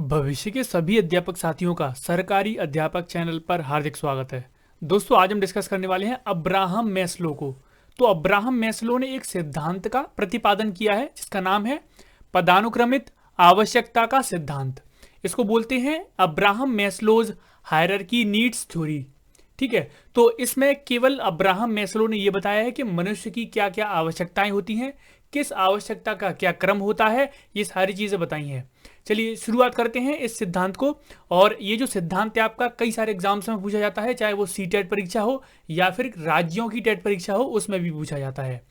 भविष्य के सभी अध्यापक साथियों का सरकारी अध्यापक चैनल पर हार्दिक स्वागत है। दोस्तों, आज हम डिस्कस करने वाले हैं अब्राहम मैस्लो को। तो अब्राहम मैस्लो ने एक सिद्धांत का प्रतिपादन किया है जिसका नाम है पदानुक्रमित आवश्यकता का सिद्धांत। इसको बोलते हैं Abraham Maslow's hierarchy needs theory. ठीक है, तो इसमें केवल अब्राहम मैस्लो ने यह बताया है कि मनुष्य की क्या क्या आवश्यकताएं होती हैं, किस आवश्यकता का क्या क्रम होता है, ये सारी चीजें बताई हैं। चलिए शुरुआत करते हैं इस सिद्धांत को। और ये जो सिद्धांत है आपका कई सारे एग्जाम्स में पूछा जाता है, चाहे वो सी-टेट परीक्षा हो या फिर राज्यों की टेट परीक्षा हो, उसमें भी पूछा जाता है।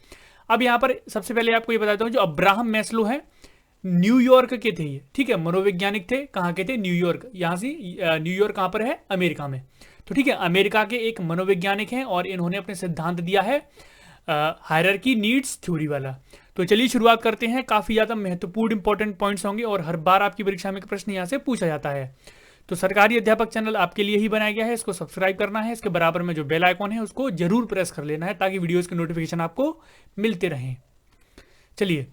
अब यहाँ पर सबसे पहले आपको ये बताता हूँ, जो अब्राहम मैस्लो है न्यूयॉर्क के थे ये। ठीक है, मनोवैज्ञानिक थे। कहाँ के थे? न्यूयॉर्क। यहाँ से न्यूयॉर्क कहाँ पर है? अमेरिका में। तो ठीक है, अमेरिका के एक मनोवैज्ञानिक हैं और इन्होंने अपने सिद्धांत दिया है हायरार्की नीड्स थ्योरी वाला। तो चलिए शुरुआत करते हैं। काफी ज्यादा महत्वपूर्ण इंपॉर्टेंट पॉइंट्स होंगे और हर बार आपकी परीक्षा में प्रश्न यहाँ से पूछा जाता है। तो सरकारी अध्यापक चैनल आपके लिए ही बनाया गया है, इसको सब्सक्राइब करना है। इसके बराबर में जो बेल आइकॉन है उसको जरूर प्रेस कर लेना है ताकि वीडियोस के नोटिफिकेशन आपको मिलते रहें। चलिए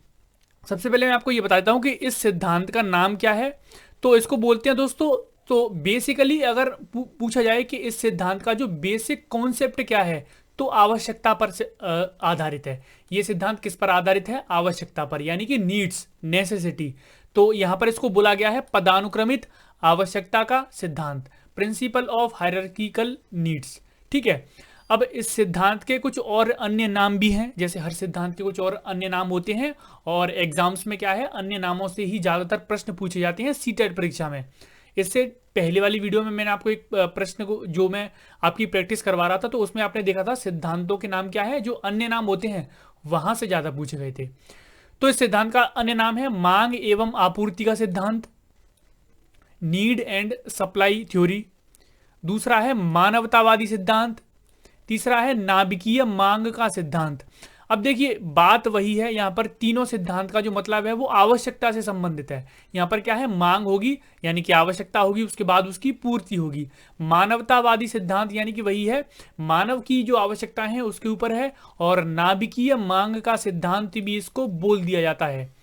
सबसे पहले मैं आपको ये बताता हूँ कि इस सिद्धांत का नाम क्या है। तो इसको बोलते हैं दोस्तों, तो बेसिकली अगर पूछा जाए कि इस सिद्धांत का जो बेसिक कॉन्सेप्ट क्या है, तो आवश्यकता पर से आधारित है। ये सिद्धांत किस पर आधारित है? आवश्यकता पर, यानी कि नीड्स, नेसेसिटी। तो यहां पर इसको बोला गया है पदानुक्रमित आवश्यकता का सिद्धांत, प्रिंसिपल ऑफ हायरार्किकल नीड्स। ठीक है, अब इस सिद्धांत के कुछ और अन्य नाम भी हैं, जैसे हर सिद्धांत के कुछ और अन्य नाम होते हैं और एग्जाम्स में क्या है, अन्य नामों से ही ज्यादातर प्रश्न पूछे जाते हैं सी-टेट परीक्षा में। इससे पहले वाली वीडियो में मैंने आपको एक प्रश्न को जो मैं आपकी प्रैक्टिस करवा रहा था, तो उसमें आपने देखा था सिद्धांतों के नाम क्या है, जो अन्य नाम होते हैं वहां से ज्यादा पूछे गए थे। तो इस सिद्धांत का अन्य नाम है मांग एवं आपूर्ति का सिद्धांत, नीड एंड सप्लाई थ्योरी। दूसरा है मानवतावादी सिद्धांत। तीसरा है नाभिकीय मांग का सिद्धांत। अब देखिए बात वही है, यहां पर तीनों सिद्धांत का जो मतलब है वो आवश्यकता से संबंधित है। यहां पर क्या है? मांग होगी यानी कि आवश्यकता होगी, उसके बाद उसकी पूर्ति होगी। मानवतावादी सिद्धांत यानी कि वही है, मानव की जो आवश्यकताएं हैं उसके ऊपर है। और नाभिकीय मांग का सिद्धांत भी इसको बोल दिया जाता है।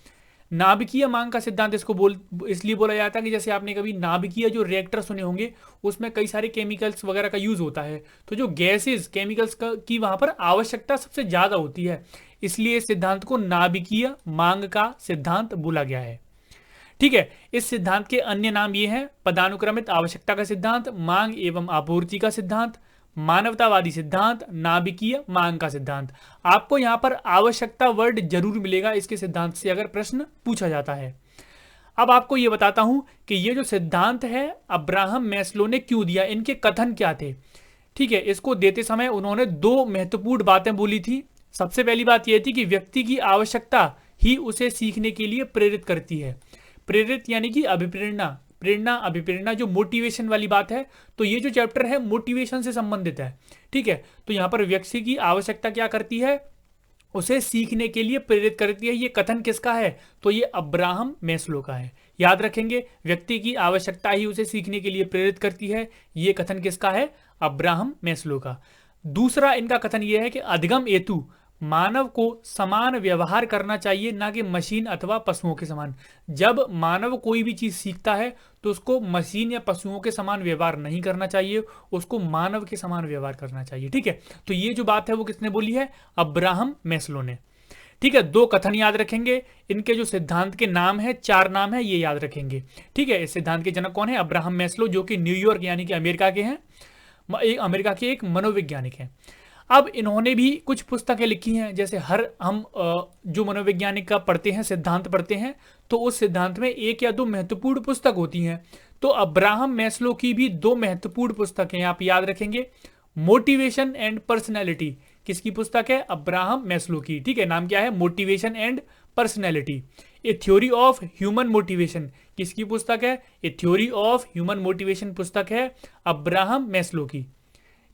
नाभिकीय मांग का सिद्धांत इसको इसलिए बोला जाता है कि जैसे आपने कभी नाभिकीय जो रिएक्टर सुने होंगे, उसमें कई सारे केमिकल्स वगैरह का यूज होता है। तो जो गैसेस केमिकल्स की वहां पर आवश्यकता सबसे ज्यादा होती है, इसलिए इस सिद्धांत को नाभिकीय मांग का सिद्धांत बोला गया है। ठीक है, इस सिद्धांत के अन्य नाम ये हैं पदानुक्रमित आवश्यकता का सिद्धांत, मांग एवं आपूर्ति का सिद्धांत, मानवतावादी सिद्धांत, नाभिकीय मांग का सिद्धांत। आपको यहां पर आवश्यकता वर्ड जरूर मिलेगा इसके सिद्धांत से अगर प्रश्न पूछा जाता है। अब आपको यह बताता हूं कि ये जो सिद्धांत है अब्राहम मैस्लो ने क्यों दिया, इनके कथन क्या थे। ठीक है, इसको देते समय उन्होंने दो महत्वपूर्ण बातें बोली थी। सबसे पहली बात यह थी कि व्यक्ति की आवश्यकता ही उसे सीखने के लिए प्रेरित करती है। प्रेरित यानी कि अभिप्रेरणा, प्रेरणा, अभिप्रेरणा, जो मोटिवेशन वाली बात है। तो ये जो चैप्टर है मोटिवेशन से संबंधित है। ठीक है, तो यहां पर व्यक्ति की आवश्यकता क्या करती है? उसे सीखने के लिए प्रेरित करती है। ये कथन किसका है? तो ये अब्राहम मैस्लो का है। याद रखेंगे, व्यक्ति की आवश्यकता ही उसे सीखने के लिए प्रेरित करती है। ये कथन किसका है? अब्राहम मैस्लो का। दूसरा इनका कथन यह है कि अधिगम हेतु मानव को समान व्यवहार करना चाहिए, ना कि मशीन अथवा पशुओं के समान। जब मानव कोई भी चीज सीखता है तो उसको मशीन या पशुओं के समान व्यवहार नहीं करना चाहिए, उसको मानव के समान व्यवहार करना चाहिए। ठीक है, तो ये जो बात है वो किसने बोली है? अब्राहम मैस्लो ने। ठीक है, दो कथन याद रखेंगे। इनके जो सिद्धांत के नाम है, चार नाम है, ये याद रखेंगे। ठीक है, इस सिद्धांत के जनक कौन है? अब्राहम मैस्लो, जो कि न्यूयॉर्क यानी कि अमेरिका के हैं, अमेरिका के एक मनोवैज्ञानिक हैं। अब इन्होंने भी कुछ पुस्तकें लिखी हैं, जैसे हर हम जो मनोवैज्ञानिक का पढ़ते हैं, सिद्धांत पढ़ते हैं, तो उस सिद्धांत में एक या दो महत्वपूर्ण पुस्तक होती हैं। तो अब्राहम मैस्लो की भी दो महत्वपूर्ण पुस्तकें आप याद रखेंगे। मोटिवेशन एंड पर्सनैलिटी, किसकी पुस्तक है? अब्राहम मैस्लो की। ठीक है, नाम क्या है? Motivation and personality. A theory of human motivation, किसकी पुस्तक है? ए थ्योरी ऑफ ह्यूमन मोटिवेशन पुस्तक है अब्राहम मैस्लो की।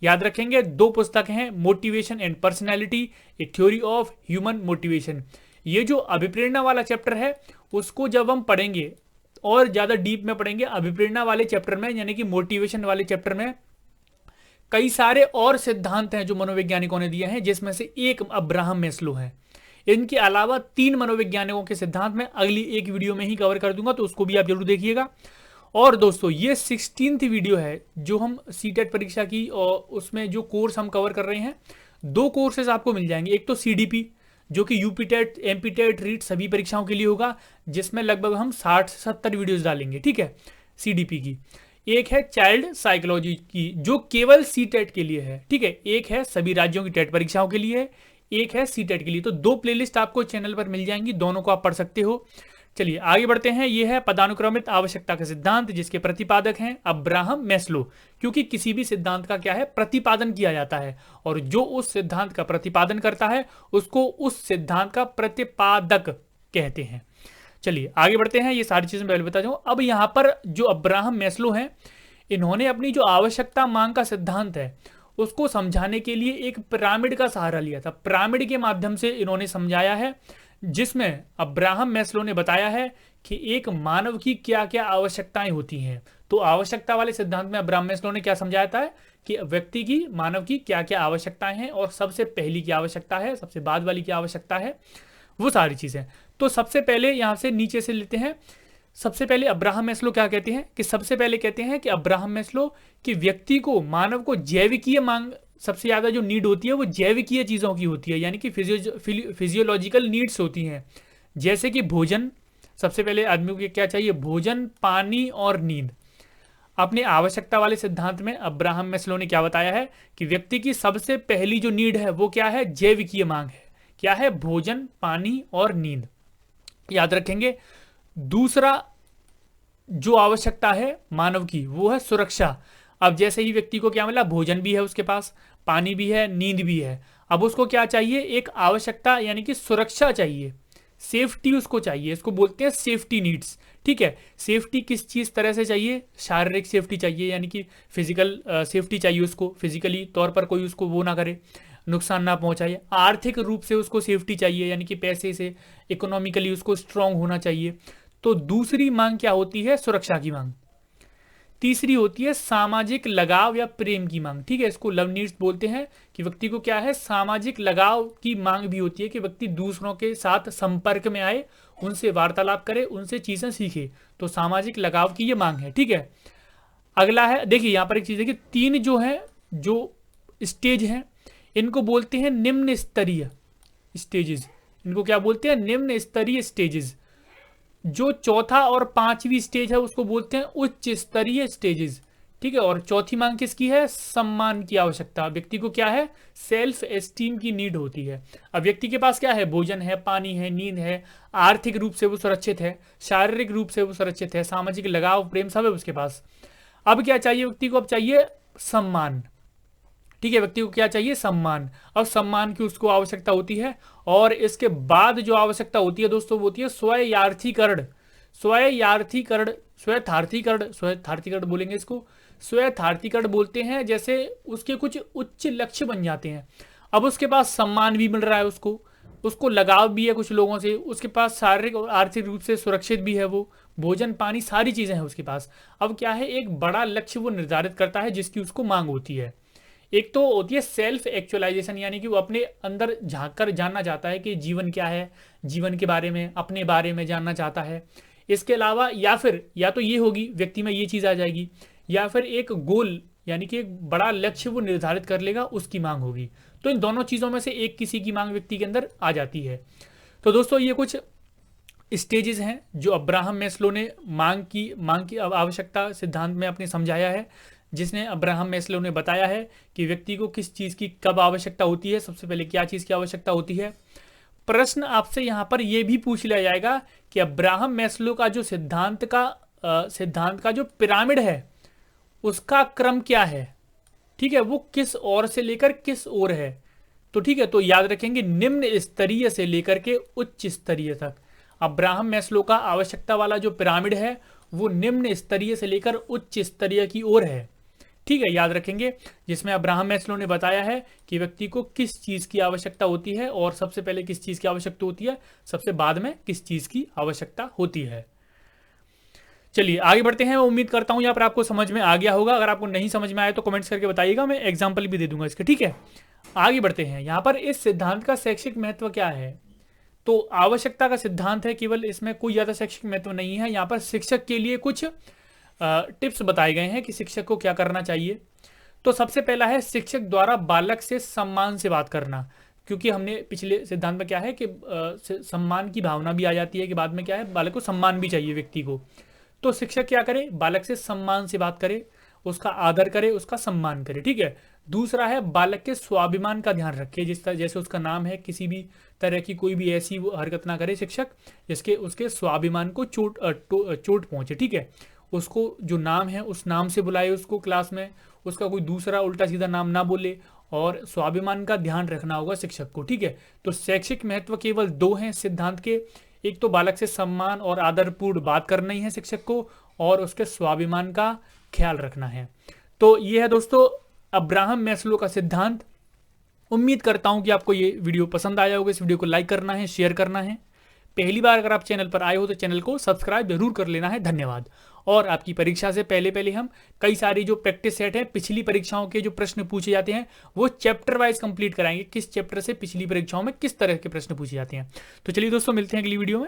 याद रखेंगे, दो पुस्तक हैं, motivation and personality, A theory of human motivation. ये जो अभिप्रेरणा वाला चैप्टर है उसको जब हम पढ़ेंगे और ज्यादा डीप में पढ़ेंगे, अभिप्रेरणा वाले चैप्टर में यानी कि मोटिवेशन वाले चैप्टर में कई सारे और सिद्धांत हैं जो मनोवैज्ञानिकों ने दिए हैं, जिसमें से एक अब्राहम मैस्लो है। इनके अलावा तीन मनोवैज्ञानिकों के सिद्धांत मैं अगली एक वीडियो में ही कवर कर दूंगा, तो उसको भी आप जरूर देखिएगा। और दोस्तों ये 16th वीडियो है जो हम सीटेट परीक्षा की, और उसमें जो कोर्स हम कवर कर रहे हैं, 2 कोर्सेज आपको मिल जाएंगे। एक तो सीडीपी जो कि UP TET, MP TET, REET सभी परीक्षाओं के लिए होगा, जिसमें लगभग हम 60 से 70 वीडियोस डालेंगे, ठीक है, सीडीपी की। एक है चाइल्ड साइकोलॉजी की जो केवल सीटेट के लिए है, ठीक है। एक है सभी राज्यों की टेट परीक्षाओं के लिए, एक है सीटेट के लिए। तो 2 प्लेलिस्ट आपको चैनल पर मिल जाएंगी, दोनों को आप पढ़ सकते हो। चलिए आगे बढ़ते हैं। यह है पदानुक्रमित आवश्यकता का सिद्धांत, जिसके प्रतिपादक हैं अब्राहम मैस्लो। क्योंकि किसी भी सिद्धांत का क्या है, प्रतिपादन किया जाता है, और जो उस सिद्धांत का प्रतिपादन करता है उसको उस सिद्धांत का प्रतिपादक कहते हैं। चलिए आगे बढ़ते हैं। ये सारी चीजें पहले बता दूं। अब यहां पर जो अब्राहम मैस्लो हैं, इन्होंने अपनी जो आवश्यकता मांग का सिद्धांत है उसको समझाने के लिए एक पिरामिड का सहारा लिया था। पिरामिड के माध्यम से इन्होंने समझाया है, जिसमें अब्राहम मैस्लो ने बताया है कि एक मानव की क्या क्या आवश्यकताएं होती हैं। तो आवश्यकता वाले सिद्धांत में अब्राहम मैस्लो ने क्या समझाया था कि व्यक्ति की, मानव की क्या क्या आवश्यकताएं हैं, और सबसे पहली की आवश्यकता है, सबसे बाद वाली की आवश्यकता है, वो सारी चीजें। तो सबसे पहले यहां से नीचे से लेते हैं। सबसे पहले अब्राहम मैस्लो क्या कहते हैं कि सबसे पहले कहते हैं कि अब्राहम मैस्लो कि व्यक्ति को, मानव को जैविकीय मांग, सबसे ज्यादा जो नीड होती है वो जैविकीय चीजों की होती है, यानी कि फिजियोलॉजिकल नीड्स होती हैं, जैसे कि भोजन। सबसे पहले आदमी को क्या चाहिए, भोजन, पानी और नींद। अपने आवश्यकता वाले सिद्धांत में अब्राहम मैस्लो ने क्या बताया है कि व्यक्ति की सबसे पहली जो नीड है वो क्या है, जैविकीय मांग है। क्या है, भोजन, पानी और नींद, याद रखेंगे। दूसरा जो आवश्यकता है मानव की वो है सुरक्षा। अब जैसे ही व्यक्ति को क्या मिला, भोजन भी है उसके पास, पानी भी है, नींद भी है, अब उसको क्या चाहिए, एक आवश्यकता यानी कि सुरक्षा चाहिए, सेफ्टी उसको चाहिए। इसको बोलते हैं सेफ्टी नीड्स, ठीक है। सेफ्टी किस चीज तरह से चाहिए, शारीरिक सेफ्टी चाहिए, यानी कि फिजिकल सेफ्टी चाहिए उसको, फिजिकली तौर पर कोई उसको वो ना करे, नुकसान ना पहुंचाए। आर्थिक रूप से उसको सेफ्टी चाहिए, यानी कि पैसे से, इकोनॉमिकली उसको स्ट्रांग होना चाहिए। तो दूसरी मांग क्या होती है, सुरक्षा की मांग। तीसरी होती है सामाजिक लगाव या प्रेम की मांग, ठीक है। इसको लव नीड्स बोलते हैं कि व्यक्ति को क्या है, सामाजिक लगाव की मांग भी होती है कि व्यक्ति दूसरों के साथ संपर्क में आए, उनसे वार्तालाप करे, उनसे चीजें सीखे। तो सामाजिक लगाव की ये मांग है, ठीक है। अगला है, देखिए यहां पर एक चीज देखिए, 3 जो है, जो स्टेज हैं, इनको बोलते हैं निम्न स्तरीय स्टेजेस। इनको क्या बोलते हैं, निम्न स्तरीय स्टेजेस। जो चौथा और 5वीं स्टेज है उसको बोलते हैं उच्च स्तरीय स्टेजेस, ठीक है। और चौथी मांग किसकी है, सम्मान की आवश्यकता। व्यक्ति को क्या है, सेल्फ एस्टीम की नीड होती है। अब व्यक्ति के पास क्या है, भोजन है, पानी है, नींद है, आर्थिक रूप से वो सुरक्षित है, शारीरिक रूप से वो सुरक्षित है, सामाजिक लगाव, प्रेम सब है उसके पास। अब क्या चाहिए व्यक्ति को, अब चाहिए सम्मान, ठीक है। व्यक्ति को क्या चाहिए, सम्मान। और सम्मान की उसको आवश्यकता होती है। और इसके बाद जो आवश्यकता होती है दोस्तों वो होती है स्वयार्थीकरण। स्वयार्थीकरण, स्वयथार्थीकरण बोलेंगे इसको, स्वयथार्थीकरण बोलते हैं। जैसे उसके कुछ उच्च लक्ष्य बन जाते हैं। अब उसके पास सम्मान भी मिल रहा है, उसको लगाव भी है कुछ लोगों से, उसके पास शारीरिक और आर्थिक रूप से सुरक्षित भी है, वो भोजन, पानी, सारी चीजें हैं उसके पास। अब क्या है, एक बड़ा लक्ष्य वो निर्धारित करता है जिसकी उसको मांग होती है। एक तो होती है सेल्फ एक्चुअलाइजेशन, यानी कि वो अपने अंदर झांक कर जानना चाहता है कि जीवन क्या है, जीवन के बारे में, अपने बारे में जानना चाहता है। इसके अलावा या तो ये होगी, व्यक्ति में ये चीज आ जाएगी, या फिर एक गोल यानी कि एक बड़ा लक्ष्य वो निर्धारित कर लेगा, उसकी मांग होगी। तो इन दोनों चीजों में से एक किसी की मांग व्यक्ति के अंदर आ जाती है। तो दोस्तों ये कुछ स्टेजेस हैं जो अब्राहम मैस्लो ने मांग की आवश्यकता सिद्धांत में अपने समझाया है, जिसने अब्राहम मैस्लो ने बताया है कि व्यक्ति को किस चीज की कब आवश्यकता होती है, सबसे पहले क्या चीज की आवश्यकता होती है। प्रश्न आपसे यहां पर यह भी पूछ लिया जाएगा कि अब्राहम मैस्लो का जो सिद्धांत का जो पिरामिड है उसका क्रम क्या है, ठीक है, वो किस ओर से लेकर किस ओर है। तो ठीक है, तो याद रखेंगे निम्न स्तरीय से लेकर के उच्च स्तरीय तक अब्राहम मैस्लो का आवश्यकता वाला जो पिरामिड है वो निम्न स्तरीय से लेकर उच्च स्तरीय की ओर है, ठीक है, याद रखेंगे। जिसमें अब्राहम मैस्लो ने बताया है कि व्यक्ति को किस चीज की आवश्यकता होती है, और सबसे पहले किस चीज की आवश्यकता होती है, सबसे बाद में किस चीज की आवश्यकता होती है। चलिए आगे बढ़ते हैं। उम्मीद करता हूं यहाँ पर आपको समझ में आ गया होगा। अगर आपको नहीं समझ में आया तो कमेंट्स करके बताइएगा, मैं एग्जाम्पल भी दे दूंगा इसके, ठीक है। आगे बढ़ते हैं। यहाँ पर इस सिद्धांत का शैक्षिक महत्व क्या है, तो आवश्यकता का सिद्धांत है केवल, इसमें कोई ज्यादा शैक्षिक महत्व नहीं है। यहाँ पर शिक्षक के लिए कुछ टिप्स बताए गए हैं कि शिक्षक को क्या करना चाहिए। तो सबसे पहला है शिक्षक द्वारा बालक से सम्मान से बात करना, क्योंकि हमने पिछले सिद्धांत में क्या है कि सम्मान की भावना भी आ जाती है कि बाद में क्या है, बालक को सम्मान भी चाहिए व्यक्ति को। तो शिक्षक क्या करे, बालक से सम्मान से बात करे, उसका आदर करे, उसका सम्मान करे, ठीक है। दूसरा है बालक के स्वाभिमान का ध्यान रखे, जिस तरह जैसे उसका नाम है, किसी भी तरह की कोई भी ऐसी वो हरकत ना करे शिक्षक जिसके उसके स्वाभिमान को चोट पहुंचे, ठीक है। उसको जो नाम है उस नाम से बुलाए उसको क्लास में, उसका कोई दूसरा उल्टा सीधा नाम ना बोले, और स्वाभिमान का ध्यान रखना होगा शिक्षक को, ठीक है। तो शैक्षिक महत्व केवल दो हैं सिद्धांत के, एक तो बालक से सम्मान और आदरपूर्ण बात करना ही है शिक्षक को, और उसके स्वाभिमान का ख्याल रखना है। तो ये है दोस्तों अब्राहम मैस्लो का सिद्धांत। उम्मीद करता हूं कि आपको ये वीडियो पसंद आया होगा। इस वीडियो को लाइक करना है, शेयर करना है। पहली बार अगर आप चैनल पर आए हो तो चैनल को सब्सक्राइब जरूर कर लेना है। धन्यवाद। और आपकी परीक्षा से पहले पहले हम कई सारी जो प्रैक्टिस सेट है, पिछली परीक्षाओं के जो प्रश्न पूछे जाते हैं वो चैप्टर वाइज कंप्लीट कराएंगे, किस चैप्टर से पिछली परीक्षाओं में किस तरह के प्रश्न पूछे जाते हैं। तो चलिए दोस्तों, मिलते हैं अगली वीडियो में।